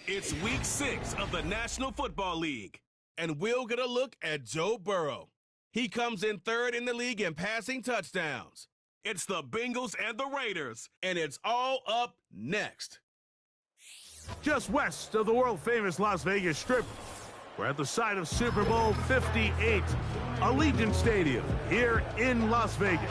It's week 6 of the National Football League, and we'll get a look at Joe Burrow. He comes in third in the league in passing touchdowns. It's the Bengals and the Raiders, and it's all up next. Just west of the world-famous Las Vegas Strip, we're at the site of Super Bowl 58, Allegiant Stadium here in Las Vegas.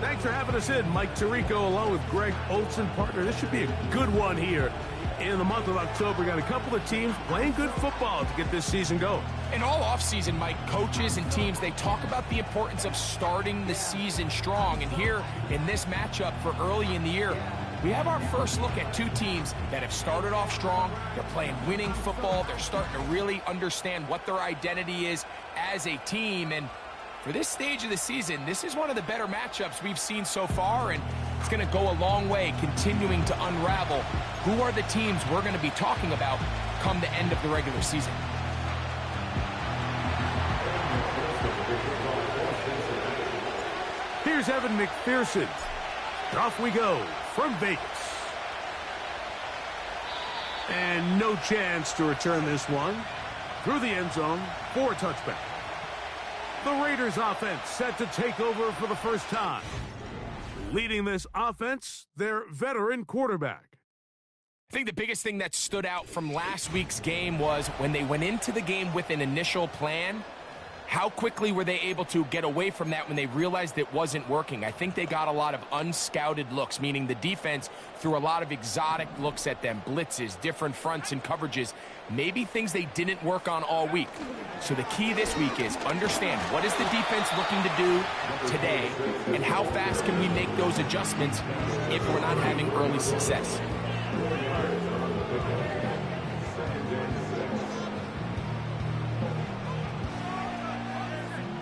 Thanks for having us in, Mike Tirico, along with Greg Olson. Partner, this should be a good one here in the month of October. Got a couple of teams playing good football to get this season going. And all offseason, Mike, coaches and teams, they talk about the importance of starting the season strong. And here in this matchup for early in the year, we have our first look at two teams that have started off strong. They're playing winning football. They're starting to really understand what their identity is as a team. And for this stage of the season, this is one of the better matchups we've seen so far, and it's going to go a long way continuing to unravel who are the teams we're going to be talking about come the end of the regular season. Here's Evan McPherson. Off we go from Vegas. And no chance to return this one. Through the end zone for a touchback. The Raiders offense set to take over for the first time. Leading this offense, their veteran quarterback. I think the biggest thing that stood out from last week's game was when they went into the game with an initial plan, how quickly were they able to get away from that when they realized it wasn't working? I think they got a lot of unscouted looks, meaning the defense threw a lot of exotic looks at them, blitzes, different fronts and coverages, maybe things they didn't work on all week. So the key this week is understand what is the defense looking to do today and how fast can we make those adjustments if we're not having early success.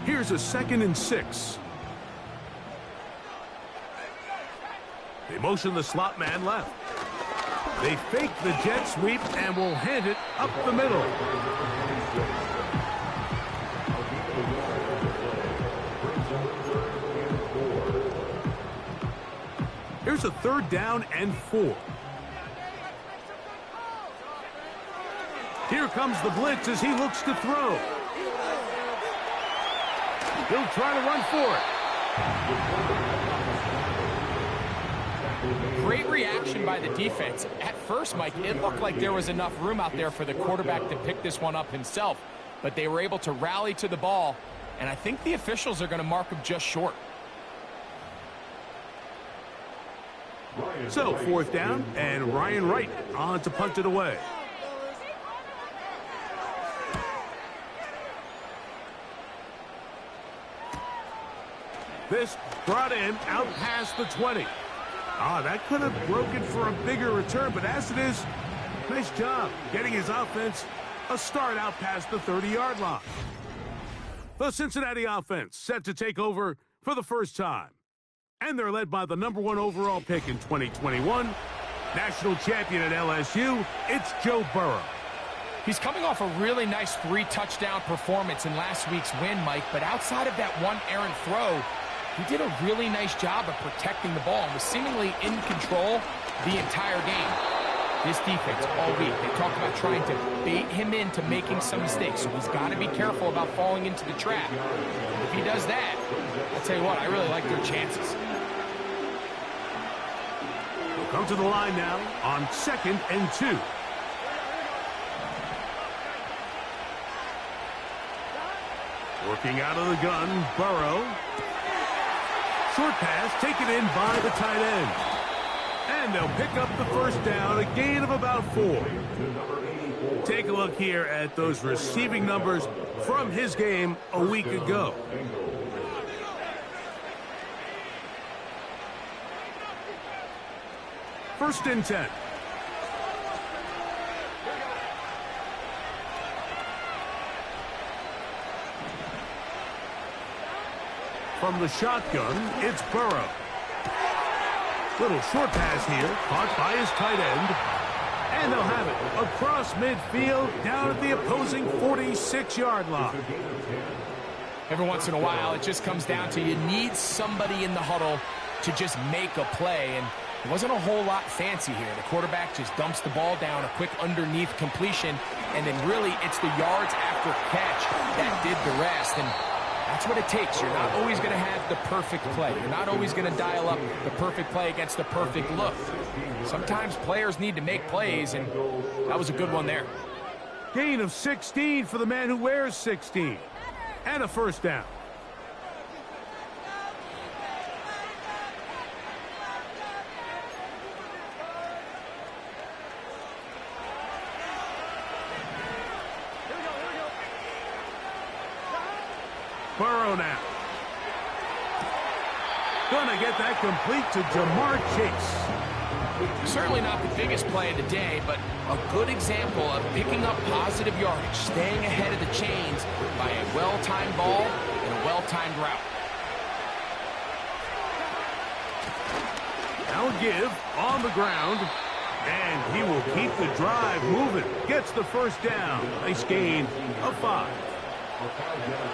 Here's a 2nd and 6. They motion the slot man left. They fake the jet sweep and will hand it up the middle. Here's a 3rd down and 4. Here comes the blitz as he looks to throw. He'll try to run for it. Great reaction by the defense. At first, Mike, it looked like there was enough room out there for the quarterback to pick this one up himself, but they were able to rally to the ball, and I think the officials are going to mark him just short. So, 4th down, and Ryan Wright on to punt it away. This brought in out past the 20. That could have broken for a bigger return, but as it is, nice job getting his offense a start out past the 30-yard line. The Cincinnati offense set to take over for the first time. And they're led by the #1 overall pick in 2021, national champion at LSU, it's Joe Burrow. He's coming off a really nice 3-touchdown performance in last week's win, Mike, but outside of that one errant throw, he did a really nice job of protecting the ball and was seemingly in control the entire game. This defense all week, they talked about trying to bait him into making some mistakes, so he's got to be careful about falling into the trap. If he does that, I'll tell you what, I really like their chances. We'll come to the line now on 2nd and 2. Working out of the gun, Burrow. Short pass taken in by the tight end. And they'll pick up the first down, a gain of about 4. Take a look here at those receiving numbers from his game a week ago. First and 10. From the shotgun, it's Burrow. Little short pass here, caught by his tight end. And they'll have it across midfield, down at the opposing 46-yard line. Every once in a while, it just comes down to you need somebody in the huddle to just make a play. And It wasn't a whole lot fancy here. The quarterback just dumps the ball down, a quick underneath completion, and then really it's the yards after catch that did the rest. And that's what it takes. You're not always going to have the perfect play. You're not always going to dial up the perfect play against the perfect look. Sometimes players need to make plays, and that was a good one there. Gain of 16 for the man who wears 16. And a first down. Burrow now. Gonna get that complete to Jamar Chase. Certainly not the biggest play of the day, but a good example of picking up positive yardage, staying ahead of the chains by a well-timed ball and a well-timed route. Now give on the ground, and he will keep the drive moving. Gets the first down. Nice gain of 5.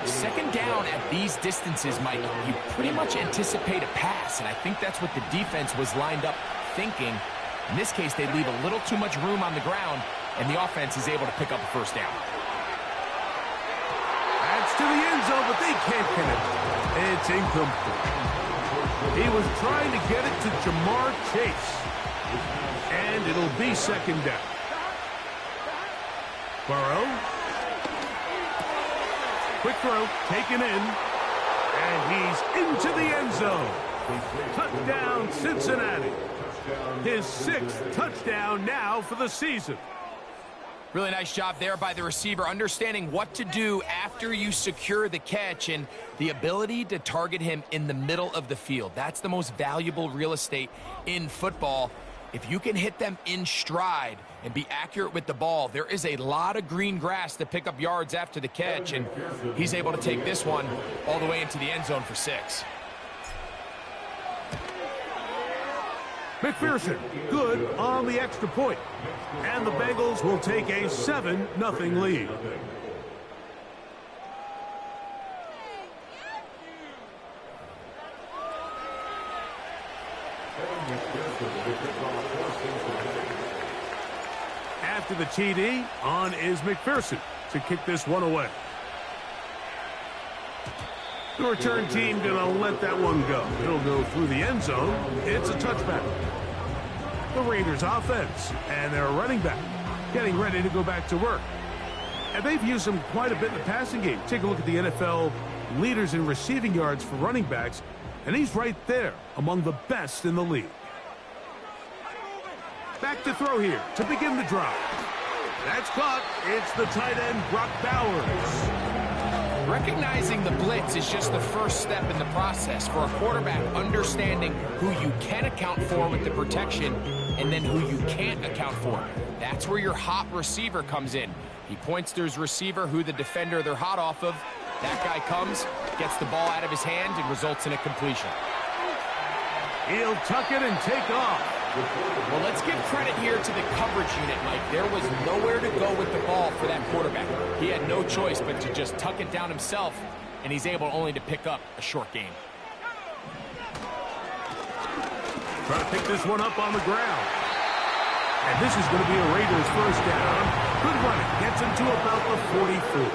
Second down at these distances, Mike, you pretty much anticipate a pass, and I think that's what the defense was lined up thinking. In this case, they leave a little too much room on the ground, and the offense is able to pick up a first down. That's to the end zone, but they can't connect. It's incomplete. He was trying to get it to Jamar Chase, and it'll be second down. Burrow. Quick throw, taken in, and he's into the end zone. Touchdown, Cincinnati. His 6th touchdown now for the season. Really nice job there by the receiver, understanding what to do after you secure the catch and the ability to target him in the middle of the field. That's the most valuable real estate in football. If you can hit them in stride and be accurate with the ball, there is a lot of green grass to pick up yards after the catch, and he's able to take this one all the way into the end zone for 6. McPherson, good on the extra point. And the Bengals will take a 7-0 lead. After the TD, on is McPherson to kick this one away. The return team gonna let that one go. It'll go through the end zone. It's a touchback. The Raiders offense and their running back getting ready to go back to work. And they've used him quite a bit in the passing game. Take a look at the NFL leaders in receiving yards for running backs, and he's right there among the best in the league. Back to throw here to begin the drive. That's caught. It's the tight end, Brock Bowers. Recognizing the blitz is just the first step in the process for a quarterback, understanding who you can account for with the protection and then who you can't account for. That's where your hot receiver comes in. He points to his receiver, who the defender they're hot off of. That guy comes, gets the ball out of his hand, and results in a completion. He'll tuck it and take off. Well, let's give credit here to the coverage unit, Mike. There was nowhere to go with the ball for that quarterback. He had no choice but to just tuck it down himself, and he's able only to pick up a short gain. Trying to pick this one up on the ground. And this is going to be a Raiders first down. Good running. Gets him to about the 44.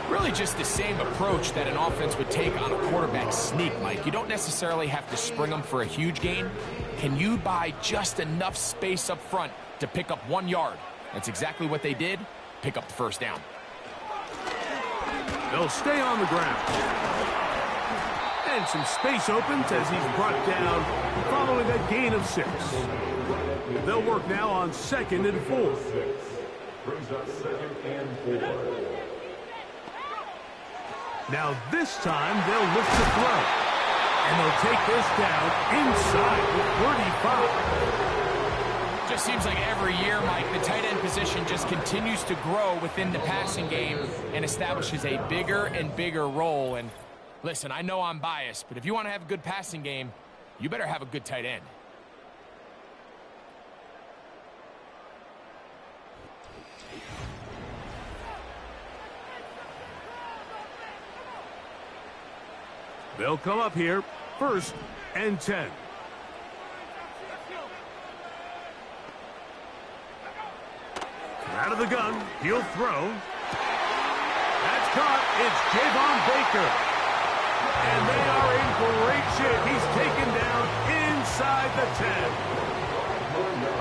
Really just the same approach that an offense would take on a quarterback sneak, Mike. You don't necessarily have to spring them for a huge gain. Can you buy just enough space up front to pick up 1 yard? That's exactly what they did. Pick up the first down. They'll stay on the ground. And some space opens as he's brought down following a gain of 6. They'll work now on 2nd and 4. Brings up 2nd and 4. Now this time they'll look to throw. And they'll take this down inside the 35. Just seems like every year, Mike, the tight end position just continues to grow within the passing game and establishes a bigger and bigger role. And listen, I know I'm biased, but if you want to have a good passing game, you better have a good tight end. They'll come up here, 1st and 10. Out of the gun, he'll throw. That's caught. It's Javon Baker. And they are in great shape. He's taken down inside the 10.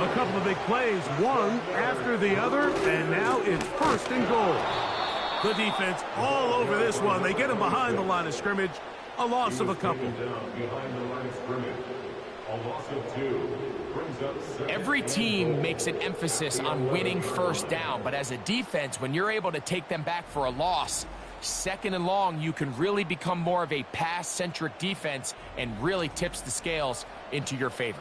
A couple of big plays, one after the other, and now it's 1st and goal. The defense all over this one. They get him behind the line of scrimmage. A loss of a couple. Every team makes an emphasis on winning 1st down, but as a defense, when you're able to take them back for a loss, 2nd and long, you can really become more of a pass-centric defense and really tips the scales into your favor.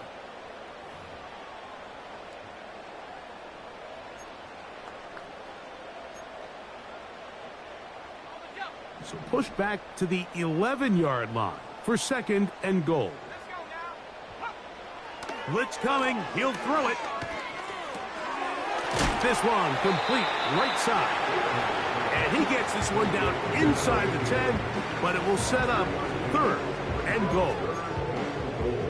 So push back to the 11-yard line for 2nd and goal. Blitz coming. He'll throw it. This one complete right side. And he gets this one down inside the 10, but it will set up 3rd and goal.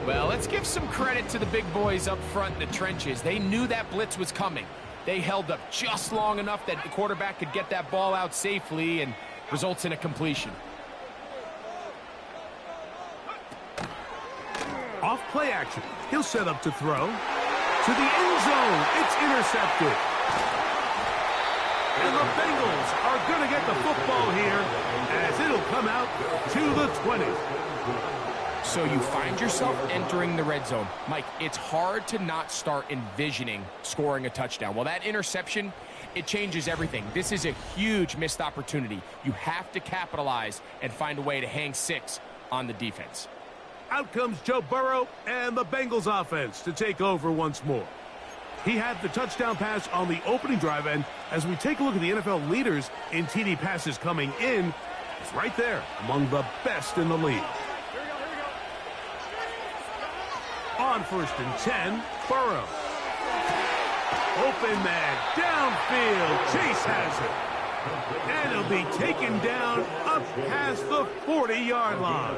Well, let's give some credit to the big boys up front in the trenches. They knew that blitz was coming. They held up just long enough that the quarterback could get that ball out safely and results in a completion. Off play action. He'll set up to throw. To the end zone. It's intercepted. And the Bengals are going to get the football here as it'll come out to the 20. So you find yourself entering the red zone. Mike, it's hard to not start envisioning scoring a touchdown. Well, that interception, it changes everything. This is a huge missed opportunity. You have to capitalize and find a way to hang 6 on the defense. Out comes Joe Burrow and the Bengals offense to take over once more. He had the touchdown pass on the opening drive, and as we take a look at the NFL leaders in TD passes coming in, it's right there among the best in the league. On 1st and 10, Burrow. Open man, downfield, Chase has it. And he'll be taken down up past the 40-yard line.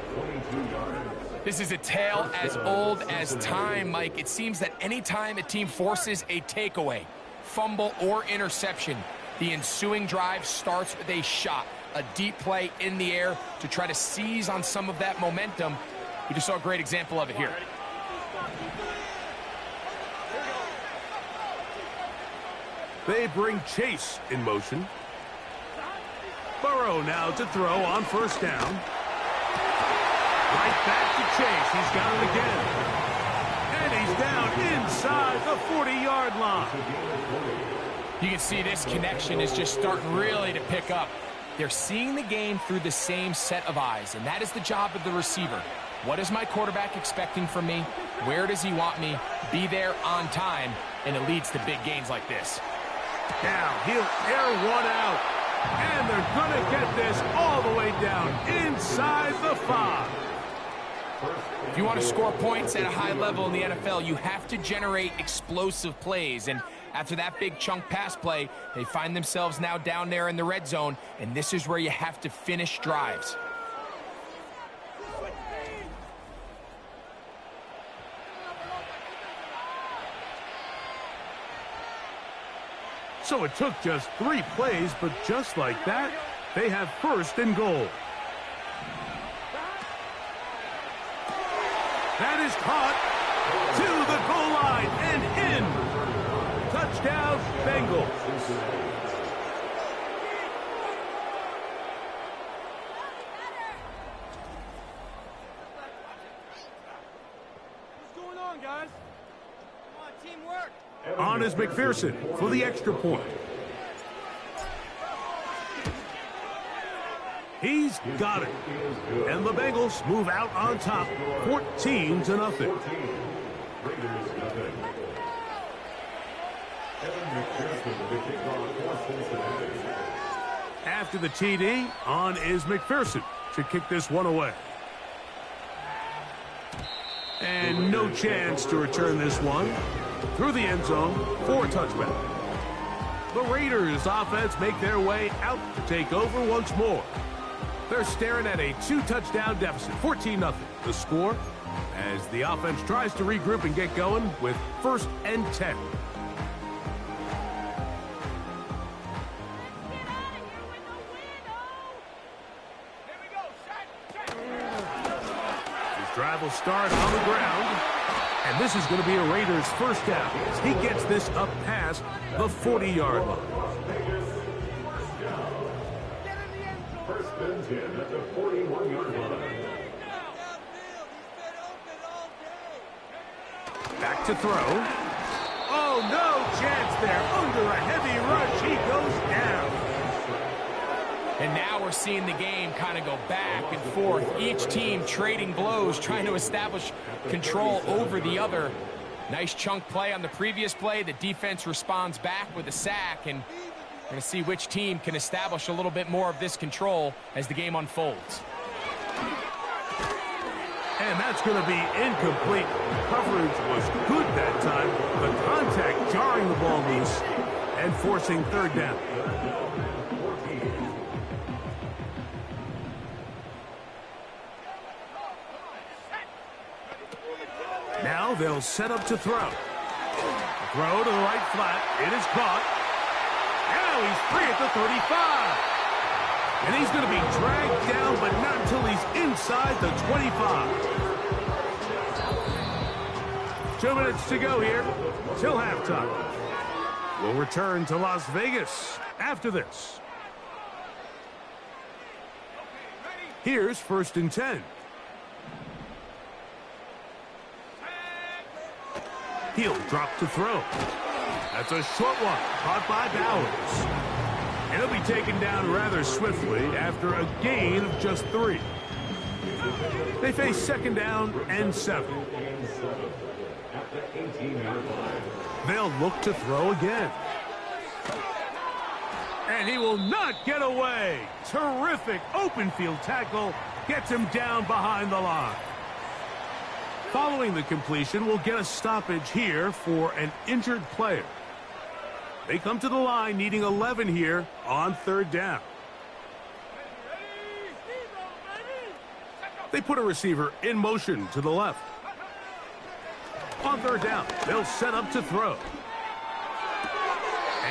This is a tale as old as time, Mike. It seems that anytime a team forces a takeaway, fumble, or interception, the ensuing drive starts with a shot, a deep play in the air to try to seize on some of that momentum. We just saw a great example of it here. They bring Chase in motion. Burrow now to throw on 1st down. Right back to Chase. He's got it again. And he's down inside the 40-yard line. You can see this connection is just starting really to pick up. They're seeing the game through the same set of eyes, and that is the job of the receiver. What is my quarterback expecting from me? Where does he want me? Be there on time, and it leads to big gains like this. Now he'll air one out, and they're going to get this all the way down inside the 5. If you want to score points at a high level in the NFL, you have to generate explosive plays. And after that big chunk pass play, they find themselves now down there in the red zone, and this is where you have to finish drives. So it took just 3 plays, but just like that, they have 1st and goal. That is caught to the goal line and in. Touchdown, Bengals. What's going on, guys? Come on, teamwork. On is McPherson for the extra point. He's got it. And the Bengals move out on top, 14-0. After the TD, on is McPherson to kick this one away. And no chance to return this one through the end zone for a touchback. The Raiders offense make their way out to take over once more. They're staring at a 2-touchdown deficit, 14-0. The score as the offense tries to regroup and get going with 1st and 10. Drive will start on the ground. And this is going to be a Raiders first down as he gets this up past the 40-yard line. First and 10 at the 41-yard line. Back to throw. Oh, no chance there. Under a heavy rush, he goes down. And now we're seeing the game kind of go back and forth. Each team trading blows, trying to establish control over the other. Nice chunk play on the previous play. The defense responds back with a sack, and we're going to see which team can establish a little bit more of this control as the game unfolds. And that's going to be incomplete. Coverage was good that time. The contact jarring the ball loose and forcing third down. Now they'll set up to throw. Throw to the right flat. It is caught. Now he's free at the 35. And he's going to be dragged down, but not until he's inside the 25. 2 minutes to go here till halftime. We'll return to Las Vegas after this. Here's first and 10. He'll drop to throw. That's a short one, caught by Bowers. And he'll be taken down rather swiftly after a gain of just 3. They face second down and 7. They'll look to throw again. And he will not get away. Terrific open field tackle. Gets him down behind the line. Following the completion, we'll get a stoppage here for an injured player. They come to the line needing 11 here on third down. They put a receiver in motion to the left. On third down, they'll set up to throw.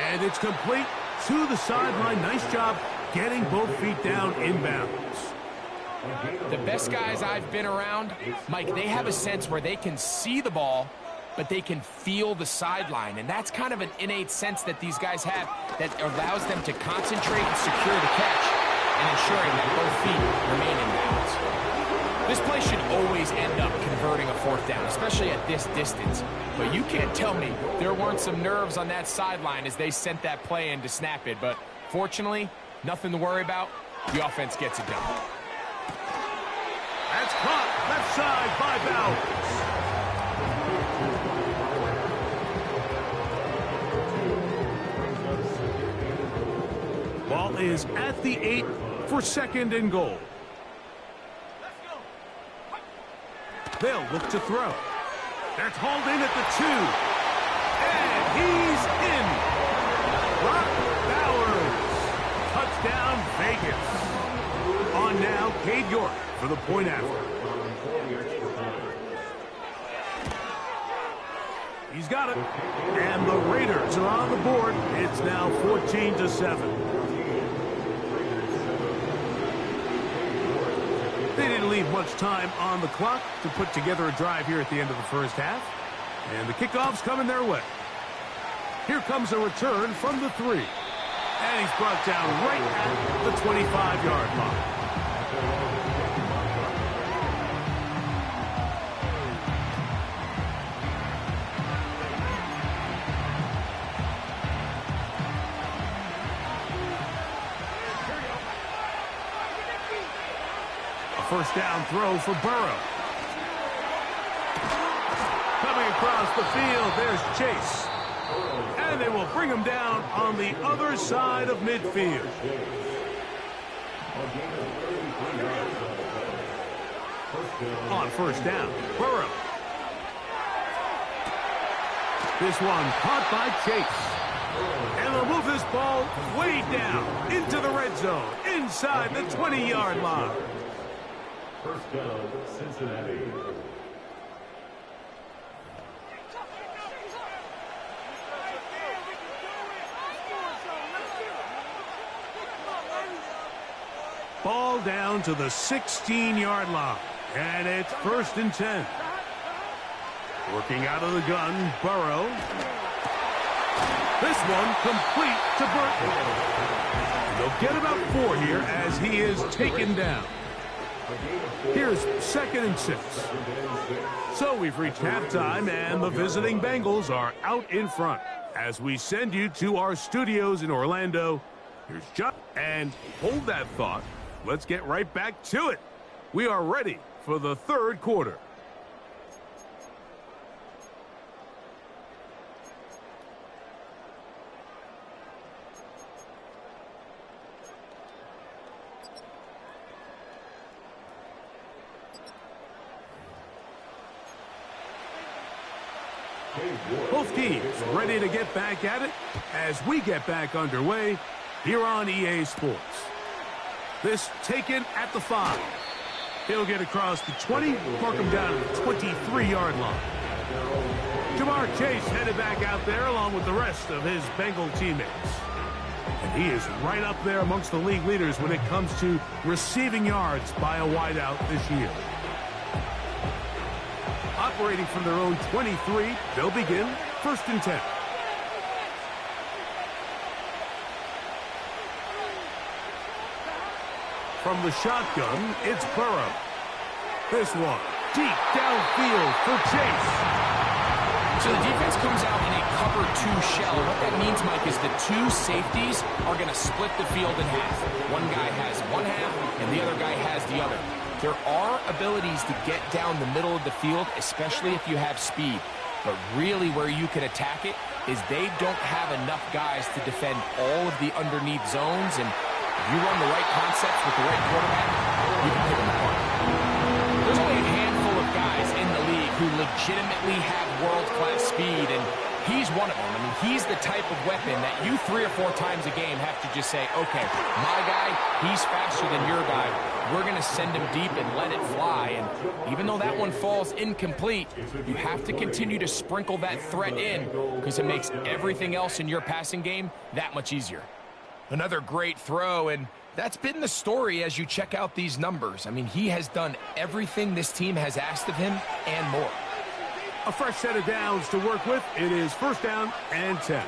And it's complete to the sideline. Nice job getting both feet down inbounds. The best guys I've been around, Mike, they have a sense where they can see the ball, but they can feel the sideline. And that's kind of an innate sense that these guys have that allows them to concentrate and secure the catch and ensuring that both feet remain in bounds. This play should always end up converting a fourth down, especially at this distance. But you can't tell me there weren't some nerves on that sideline as they sent that play in to snap it. But fortunately, nothing to worry about. The offense gets it done. That's caught left side by Bowers. Ball is at the 8 for second and goal. They'll look to throw. That's hauled in at the 2. And he's in. Brock Bowers. Touchdown, Vegas. On now, Cade York for the point after. He's got it. And the Raiders are on the board. It's now 14-7. They didn't leave much time on the clock to put together a drive here at the end of the first half. And the kickoff's coming their way. Here comes a return from the 3. And he's brought down right at the 25-yard line. First down throw for Burrow. Coming across the field, there's Chase. And they will bring him down on the other side of midfield. On first down, Burrow. This one caught by Chase. And they'll move this ball way down into the red zone, inside the 20-yard line. First down, Cincinnati. Ball down to the 16-yard line. And it's 1st and 10. Working out of the gun, Burrow. This one complete to Burton. They'll get about 4 here as he is taken down. Here's 2nd and 6. So we've reached halftime, and the visiting Bengals are out in front. As we send you to our studios in Orlando, here's John. And hold that thought. Let's get right back to it. We are ready for the 3rd quarter. Both teams ready to get back at it as we get back underway here on EA Sports. This taken at the 5. He'll get across the 20, mark him down at the 23-yard line. Jamar Chase headed back out there along with the rest of his Bengal teammates. And he is right up there amongst the league leaders when it comes to receiving yards by a wideout this year. Operating from their own 23, they'll begin 1st and 10. From the shotgun, it's Burrow. This one, deep downfield for Chase. So the defense comes out in a cover 2 shell. What that means, Mike, is the 2 safeties are going to split the field in half. One guy has one half, and the other guy has the other. There are abilities to get down the middle of the field, especially if you have speed. But really where you can attack it is they don't have enough guys to defend all of the underneath zones. And if you run the right concepts with the right quarterback, you can pick them apart. There's only a handful of guys in the league who legitimately have world-class speed, and he's one of them. I mean, he's the type of weapon that you 3 or 4 times a game have to just say, okay, my guy, he's faster than your guy. We're going to send him deep and let it fly. And even though that one falls incomplete, you have to continue to sprinkle that threat in because it makes everything else in your passing game that much easier. Another great throw, and that's been the story as you check out these numbers. I mean, he has done everything this team has asked of him and more. A fresh set of downs to work with. It is 1st down and 10.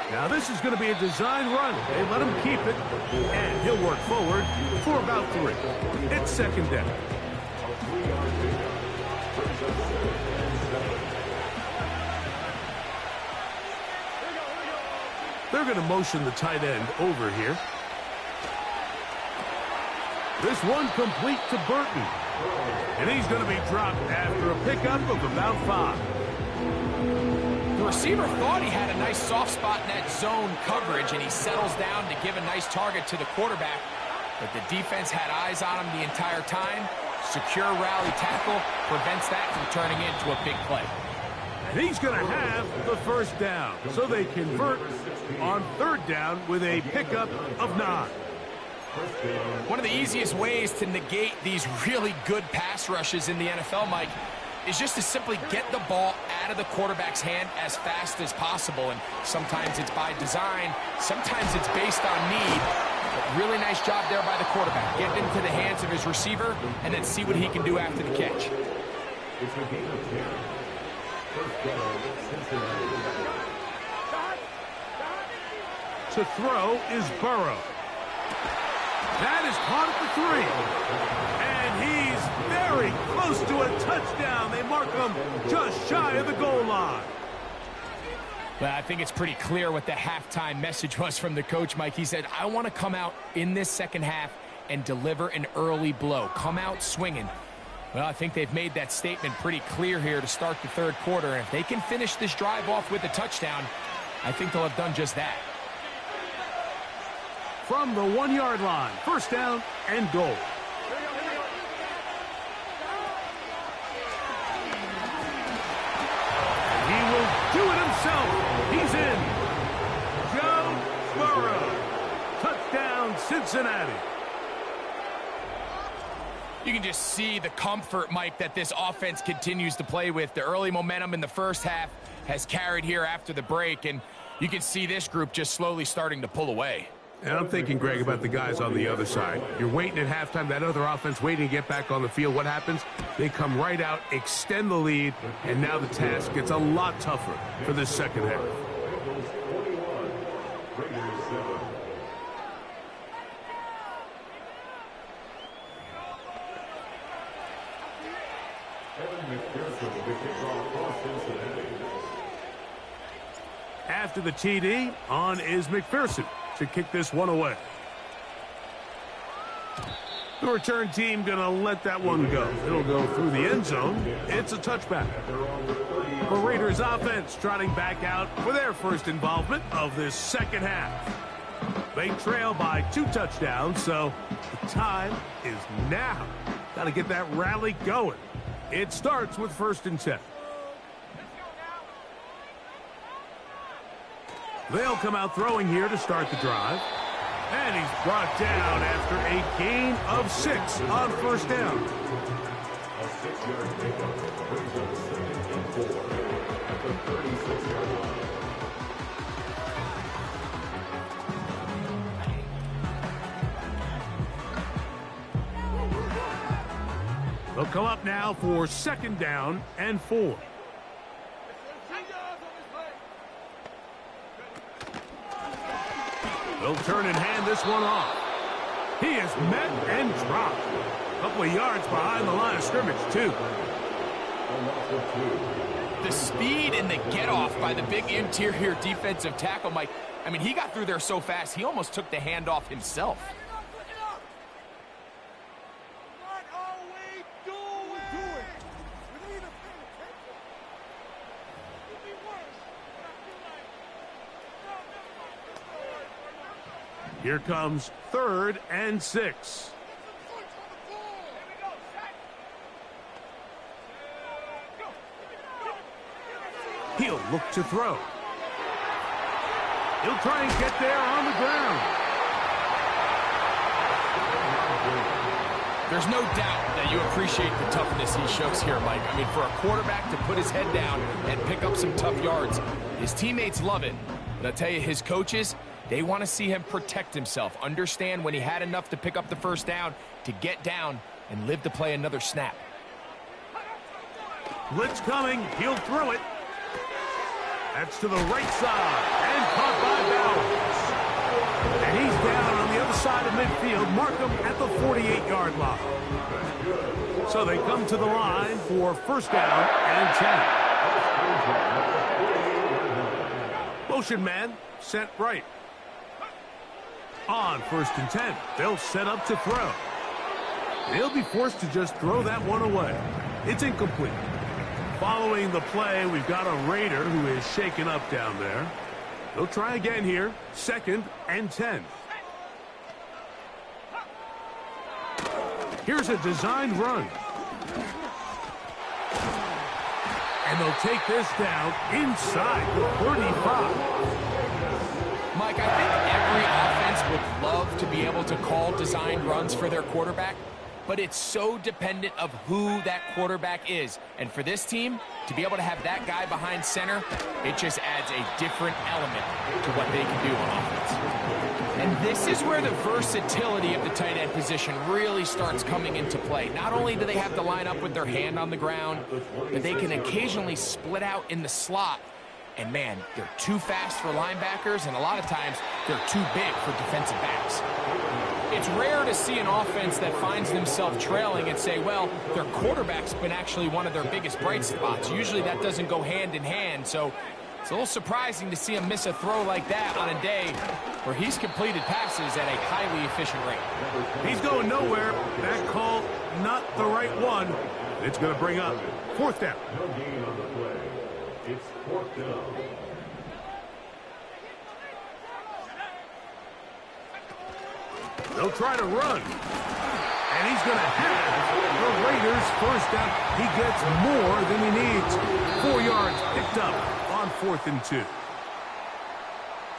Now this is going to be a design run. They let him keep it, and he'll work forward for about 3. It's 2nd down. They're going to motion the tight end over here. This one complete to Burton. And he's going to be dropped after a pickup of about 5. The receiver thought he had a nice soft spot in that zone coverage, and he settles down to give a nice target to the quarterback. But the defense had eyes on him the entire time. Secure rally tackle prevents that from turning into a big play. And he's going to have the 1st down. So they convert on 3rd down with a pickup of 9. One of the easiest ways to negate these really good pass rushes in the NFL, Mike, is just to simply get the ball out of the quarterback's hand as fast as possible. And sometimes it's by design, sometimes it's based on need. But really nice job there by the quarterback. Get it into the hands of his receiver and then see what he can do after the catch. It's a game of 10. 1st down, Cincinnati. To throw is Burrow. That is caught at the 3. And he's very close to a touchdown. They mark him just shy of the goal line. Well, I think it's pretty clear what the halftime message was from the coach, Mike. He said, I want to come out in this 2nd half and deliver an early blow. Come out swinging. Well, I think they've made that statement pretty clear here to start the 3rd quarter. And if they can finish this drive off with a touchdown, I think they'll have done just that. From the 1-yard line, 1st down and goal. He will do it himself. He's in. Joe Burrow. Touchdown, Cincinnati. You can just see the comfort, Mike, that this offense continues to play with. The early momentum in the 1st half has carried here after the break, and you can see this group just slowly starting to pull away. And I'm thinking, Greg, about the guys on the other side. You're waiting at halftime, that other offense waiting to get back on the field. What happens? They come right out, extend the lead, and now the task gets a lot tougher for this second half. After the TD, on is McPherson to kick this one away. The return team going to let that one go. It'll go through the end zone. It's a touchback. The Raiders offense trotting back out for their first involvement of this second half. They trail by 2 touchdowns, so the time is now. Got to get that rally going. It starts with 1st and 10. They'll come out throwing here to start the drive. And he's brought down after a gain of 6 on 1st down. A 6-yard pickup brings up 2nd and 4 at the 36-yard line. They'll come up now for 2nd down and 4. They'll turn and hand this one off. He is met and dropped. A couple of yards behind the line of scrimmage, too. The speed and the get-off by the big interior defensive tackle, Mike. I mean, he got through there so fast, he almost took the handoff himself. Here comes 3rd and 6. He'll look to throw. He'll try and get there on the ground. There's no doubt that you appreciate the toughness he shows here, Mike. I mean, for a quarterback to put his head down and pick up some tough yards, his teammates love it. But I'll tell you, his coaches, they want to see him protect himself, understand when he had enough to pick up the 1st down, to get down and live to play another snap. Blitz coming. He'll throw it. That's to the right side. And caught by Bowers. And he's down on the other side of midfield. Mark him at the 48-yard line. So they come to the line for 1st down and 10. Motion man sent right. On 1st and 10, they'll set up to throw. They'll be forced to just throw that one away. It's incomplete. Following the play, we've got a Raider who is shaken up down there. They'll try again here, 2nd and 10. Here's a designed run. And they'll take this down inside the 35. Mike, I think every offense would love to be able to call designed runs for their quarterback, but it's so dependent of who that quarterback is. And for this team, to be able to have that guy behind center, it just adds a different element to what they can do on offense. And this is where the versatility of the tight end position really starts coming into play. Not only do they have to line up with their hand on the ground, but they can occasionally split out in the slot. And, man, they're too fast for linebackers, and a lot of times they're too big for defensive backs. It's rare to see an offense that finds themselves trailing and say, well, their quarterback's been actually one of their biggest bright spots. Usually that doesn't go hand in hand, so it's a little surprising to see him miss a throw like that on a day where he's completed passes at a highly efficient rate. He's going nowhere. That call, not the right one. It's going to bring up 4th down. No gain on the play. It's 4th down. They'll try to run. And he's going to have the Raiders 1st down. He gets more than he needs. 4 yards picked up on 4th and 2.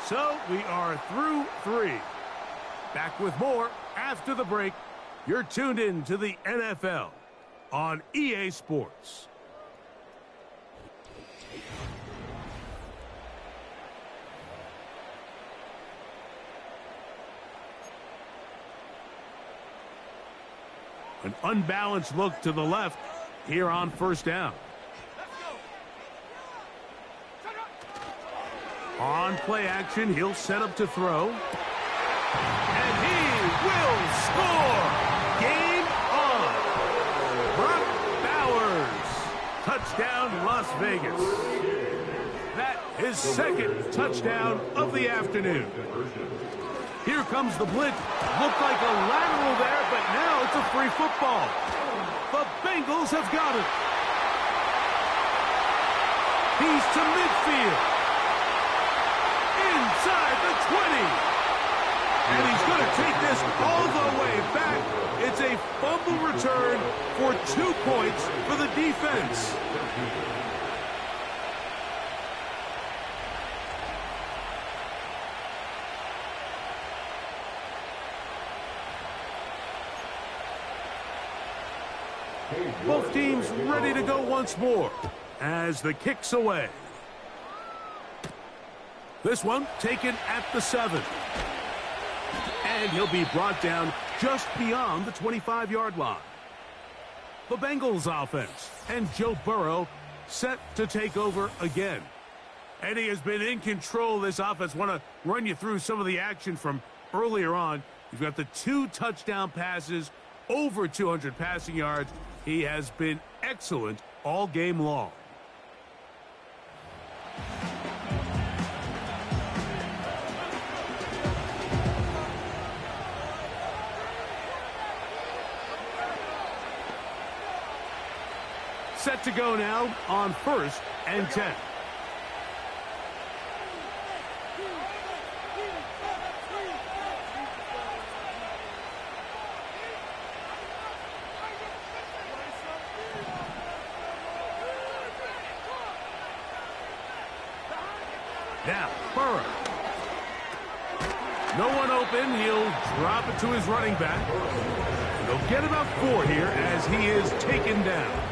So we are through 3. Back with more after the break. You're tuned in to the NFL on EA Sports. An unbalanced look to the left here on first down. On play action, he'll set up to throw. And he will score! Game on! Brock Bowers. Touchdown, Las Vegas. That is second touchdown of the afternoon. Here comes the blitz. Looked like a lateral there, but now it's a free football. The Bengals have got it. He's to midfield. Inside the 20. And he's going to take this all the way back. It's a fumble return for 2 points for the defense. Both teams ready to go once more as the kick's away. This one taken at the 7. And he'll be brought down just beyond the 25-yard line. The Bengals offense and Joe Burrow set to take over again. And he has been in control of this offense. Want to run you through some of the action from earlier on. You've got the 2 touchdown passes, over 200 passing yards. He has been excellent all game long. Set to go now on 1st and 10. Now, Burrow. No one open. He'll drop it to his running back. He'll get about 4 here as he is taken down.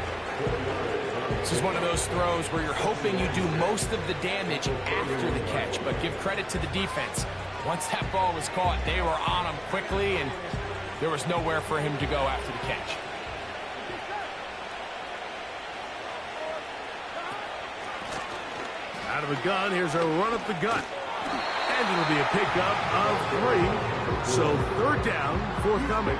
This is one of those throws where you're hoping you do most of the damage after the catch, but give credit to the defense. Once that ball was caught, they were on him quickly, and there was nowhere for him to go after the catch. Out of a gun, here's a run up the gut. And it'll be a pickup of 3. So 3rd down, forthcoming.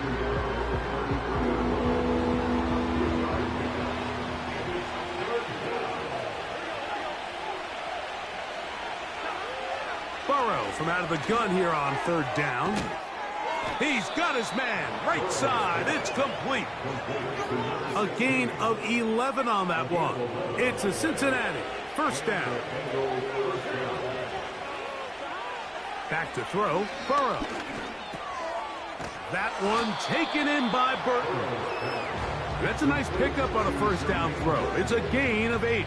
Burrow from out of the gun here on 3rd down. He's got his man. Right side. It's complete. A gain of 11 on that one. It's a Cincinnati 1st down. Back to throw. Burrow. That one taken in by Burton. That's a nice pickup on a 1st down throw. It's a gain of 8.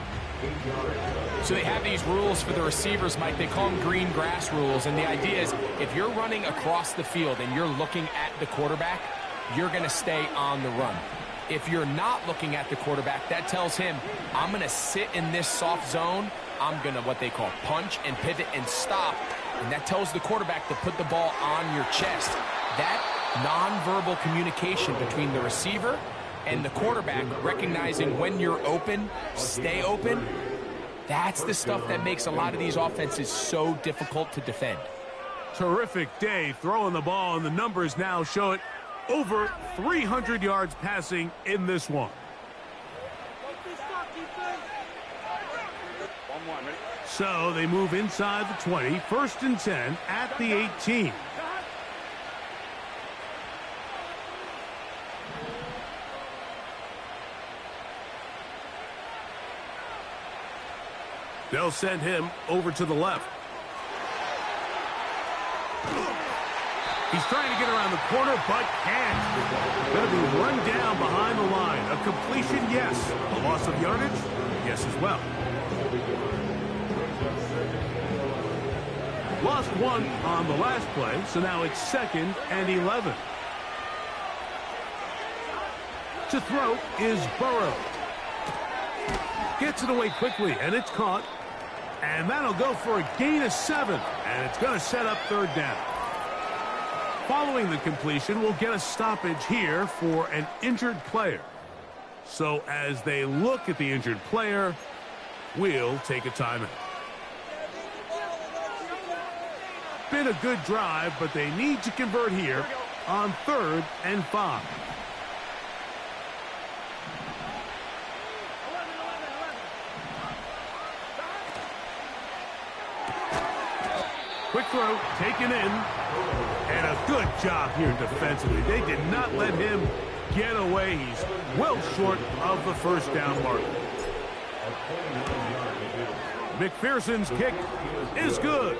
So they have these rules for the receivers, Mike. They call them green grass rules. And the idea is if you're running across the field and you're looking at the quarterback, you're going to stay on the run. If you're not looking at the quarterback, that tells him, I'm going to sit in this soft zone. I'm going to what they call punch and pivot and stop. And that tells the quarterback to put the ball on your chest. That nonverbal communication between the receiver and the quarterback, recognizing when you're open, stay open, that's the stuff that makes a lot of these offenses so difficult to defend. Terrific day throwing the ball, and the numbers now show it. Over 300 yards passing in this one. So they move inside the 20, 1st and 10 at the 18. They'll send him over to the left. He's trying to get around the corner, but can't. Going to be run down behind the line. A completion, yes. A loss of yardage, yes as well. Lost 1 on the last play, so now it's 2nd and 11. To throw is Burrow. Gets it away quickly, and it's caught. And that'll go for a gain of 7, and it's going to set up 3rd down. Following the completion, we'll get a stoppage here for an injured player. So as they look at the injured player, we'll take a timeout. Been a good drive, but they need to convert here on 3rd and 5. Quick throw, taken in, and a good job here defensively. They did not let him get away. He's well short of the first down mark. McPherson's kick is good,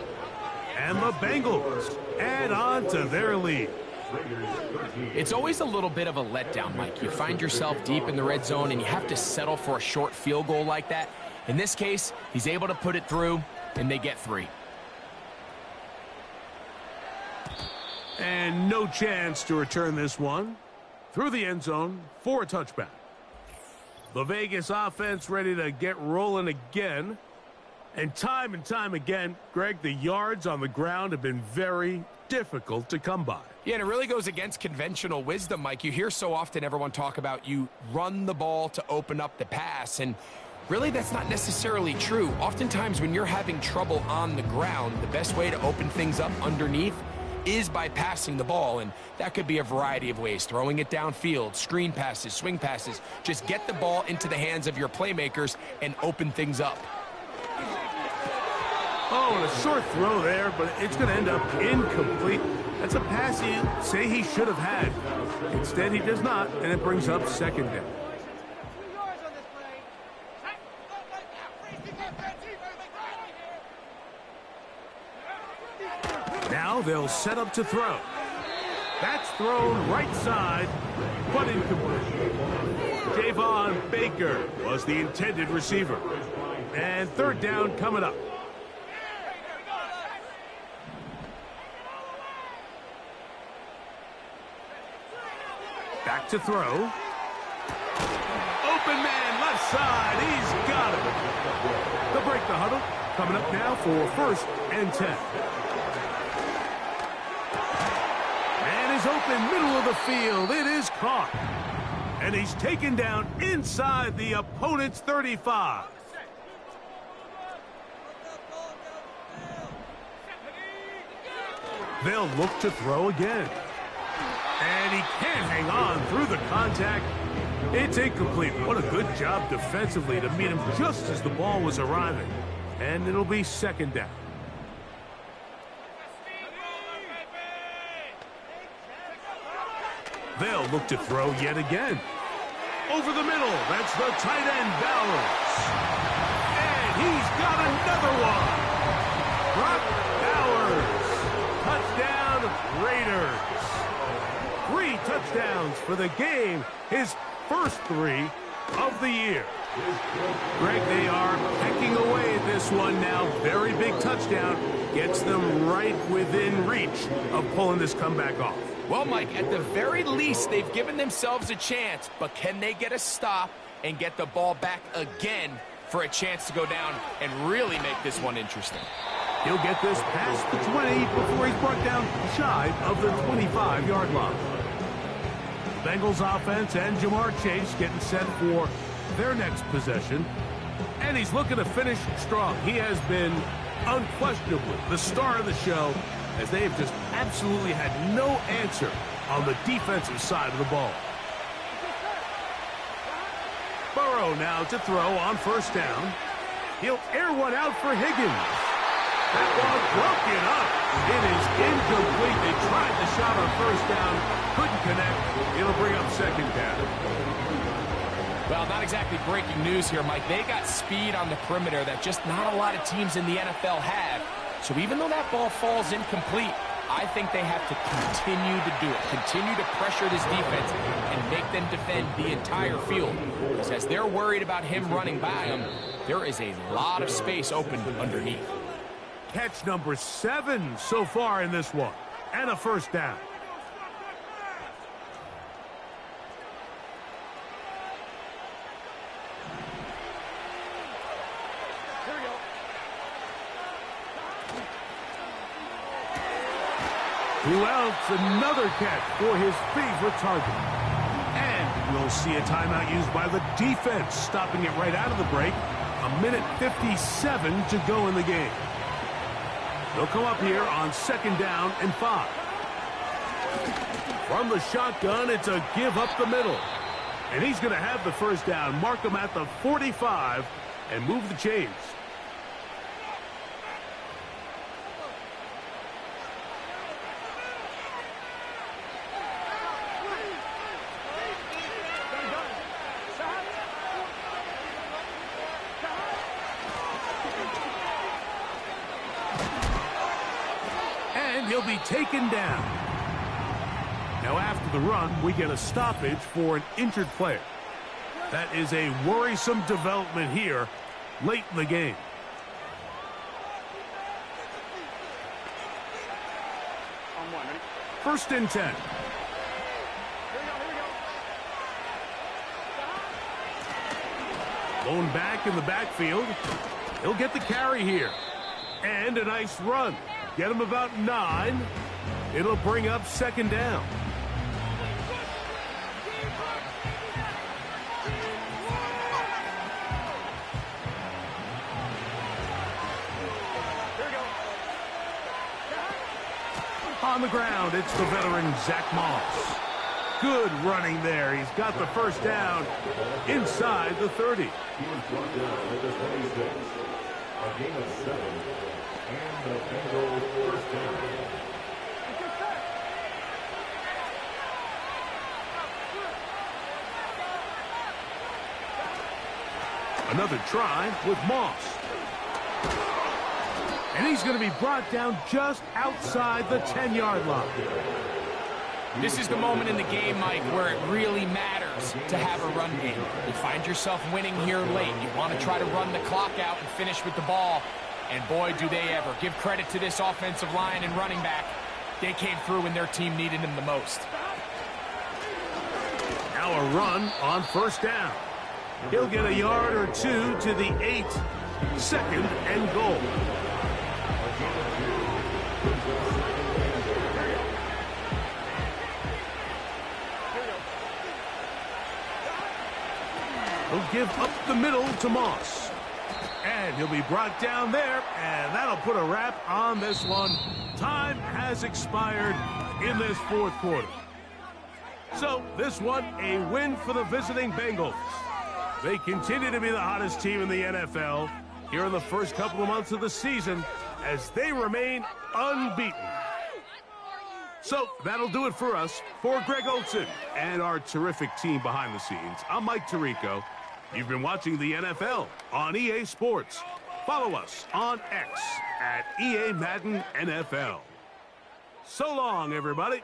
and the Bengals add on to their lead. It's always a little bit of a letdown, Mike. You find yourself deep in the red zone, and you have to settle for a short field goal like that. In this case, he's able to put it through, and they get 3. And no chance to return this one through the end zone for a touchback. The Vegas offense ready to get rolling again. And time again, Greg, the yards on the ground have been very difficult to come by. Yeah, and it really goes against conventional wisdom, Mike. You hear so often everyone talk about you run the ball to open up the pass, and really that's not necessarily true. Oftentimes when you're having trouble on the ground, the best way to open things up underneath is by passing the ball, and that could be a variety of ways. Throwing it downfield, screen passes, swing passes. Just get the ball into the hands of your playmakers and open things up. Oh, and a short throw there, but it's going to end up incomplete. That's a pass you say he should have had. Instead, he does not, and it brings up 2nd down. Now they'll set up to throw. That's thrown right side, but incomplete. Javon Baker was the intended receiver. And 3rd down coming up. Back to throw. Open man, left side. He's got it. They'll break the huddle. Coming up now for 1st and 10. Open middle of the field. It is caught. And he's taken down inside the opponent's 35. They'll look to throw again. And he can't hang on through the contact. It's incomplete. What a good job defensively to meet him just as the ball was arriving. And it'll be 2nd down. They'll look to throw yet again. Over the middle, that's the tight end, Bowers. And he's got another one. Brock Bowers. Touchdown, Raiders. 3 touchdowns for the game. His first 3 of the year. Greg, they are pecking away at this one now. Very big touchdown. Gets them right within reach of pulling this comeback off. Well, Mike, at the very least, they've given themselves a chance, but can they get a stop and get the ball back again for a chance to go down and really make this one interesting? He'll get this past the 20 before he's brought down shy of the 25-yard line. Bengals offense and Jamar Chase getting set for their next possession. And he's looking to finish strong. He has been unquestionably the star of the show, as they have just absolutely had no answer on the defensive side of the ball. Burrow now to throw on 1st down. He'll air one out for Higgins. That ball broken up. It is incomplete. They tried the shot on 1st down. Couldn't connect. It'll bring up 2nd down. Well, not exactly breaking news here, Mike. They got speed on the perimeter that just not a lot of teams in the NFL have. So even though that ball falls incomplete, I think they have to continue to do it. Continue to pressure this defense and make them defend the entire field. Because as they're worried about him running by them, there is a lot of space open underneath. Catch number 7 so far in this one. And a 1st down. Who else? Another catch for his favorite target. And we'll see a timeout used by the defense, stopping it right out of the break. A minute 57 to go in the game. They'll come up here on 2nd down and 5. From the shotgun, it's a give up the middle. And he's going to have the first down, mark him at the 45, and move the chains. And he'll be taken down. Now, after the run, we get a stoppage for an injured player. That is a worrisome development here late in the game. First and 10. Blown back in the backfield. He'll get the carry here. And a nice run. Get him about 9. It'll bring up 2nd down. On the ground, it's the veteran Zach Moss. Good running there. He's got the first down inside the 30. He was brought down at the 26. A game of 7. And the Bengals first down. Another try with Moss. And he's going to be brought down just outside the 10-yard line. This is the moment in the game, Mike, where it really matters to have a run game. You find yourself winning here late. You want to try to run the clock out and finish with the ball. And boy, do they ever. Give credit to this offensive line and running back. They came through when their team needed them the most. Now a run on 1st down. He'll get a yard or 2 to the 8. 2nd and goal. He'll give up the middle to Moss. And he'll be brought down there, and that'll put a wrap on this one. Time has expired in this 4th quarter. So this one, a win for the visiting Bengals. They continue to be the hottest team in the NFL here in the first couple of months of the season as they remain unbeaten. So that'll do it for us. For Greg Olson and our terrific team behind the scenes, I'm Mike Tirico. You've been watching the NFL on EA Sports. Follow us on X at EA Madden NFL. So long, everybody.